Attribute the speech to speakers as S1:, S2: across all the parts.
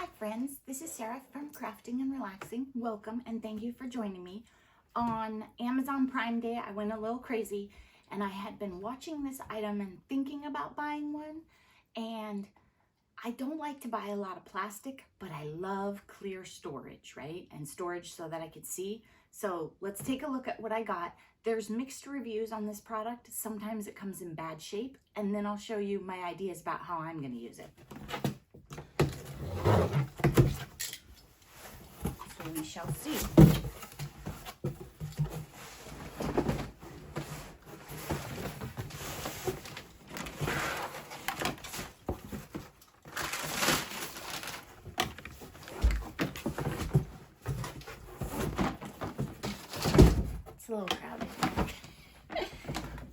S1: Hi friends, this is Sarah from Crafting and Relaxing. Welcome and thank you for joining me. On Amazon Prime Day, I went a little crazy and I had been watching this item and thinking about buying one. And I don't like to buy a lot of plastic, but I love clear storage, right? And storage so that I could see. So let's take a look at what I got. There's mixed reviews on this product. Sometimes it comes in bad shape, and then I'll show you my ideas about how I'm going to use it. So we shall see. It's a little crowded.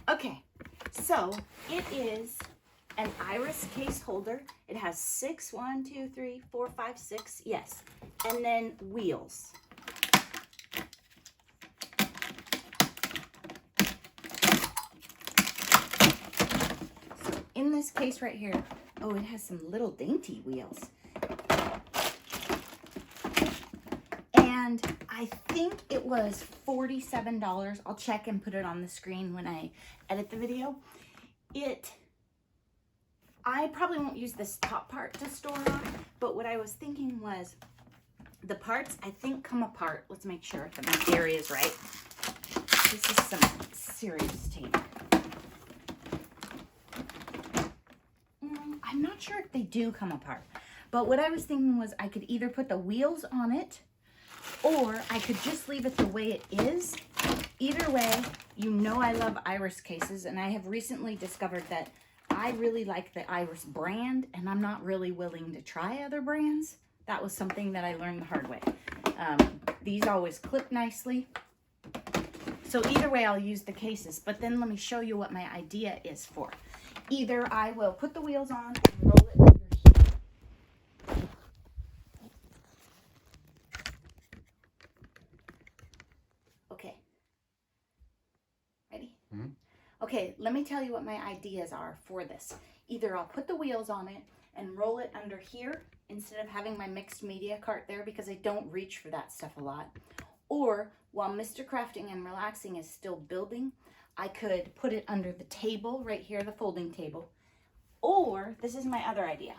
S1: Okay, so it is an iris case holder. It has 6, 1, 2, 3, 4, 5, 6, yes. And then wheels. So in this case right here, oh, it has some little dainty wheels. And I think it was $47. I'll check and put it on the screen when I edit the video. I probably won't use this top part to store on, but what I was thinking was the parts I think come apart. Let's make sure that my theory is right. This is some serious tape. I'm not sure if they do come apart, but what I was thinking was I could either put the wheels on it or I could just leave it the way it is. Either way, you know I love iris cases, and I have recently discovered that I really like the iris brand, and I'm not really willing to try other brands. That was something that I learned the hard way. These always clip nicely. So either way, I'll use the cases, but then let me show you what my idea is for. Either I will put the wheels on and roll it under here. Okay. Ready? Mm-hmm. Okay, let me tell you what my ideas are for this. Either I'll put the wheels on it and roll it under here instead of having my mixed media cart there, because I don't reach for that stuff a lot. Or while Mr. Crafting and Relaxing is still building, I could put it under the table right here, the folding table. Or this is my other idea.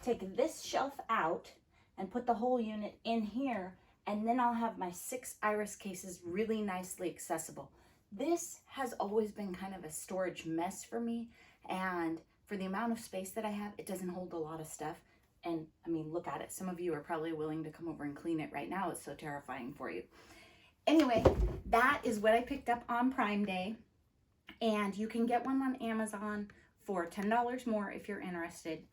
S1: Take this shelf out and put the whole unit in here, and then I'll have my 6 iris cases really nicely accessible. This has always been kind of a storage mess for me, and for the amount of space that I have, it doesn't hold a lot of stuff. And I mean, look at it. Some of you are probably willing to come over and clean it right now. It's so terrifying for you. Anyway, that is what I picked up on Prime Day, and you can get one on Amazon for $10 more if you're interested.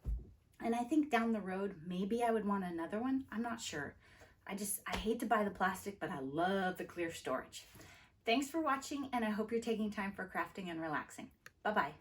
S1: And I think down the road, maybe I would want another one. I'm not sure. I hate to buy the plastic, but I love the clear storage. Thanks for watching, and I hope you're taking time for crafting and relaxing. Bye-bye.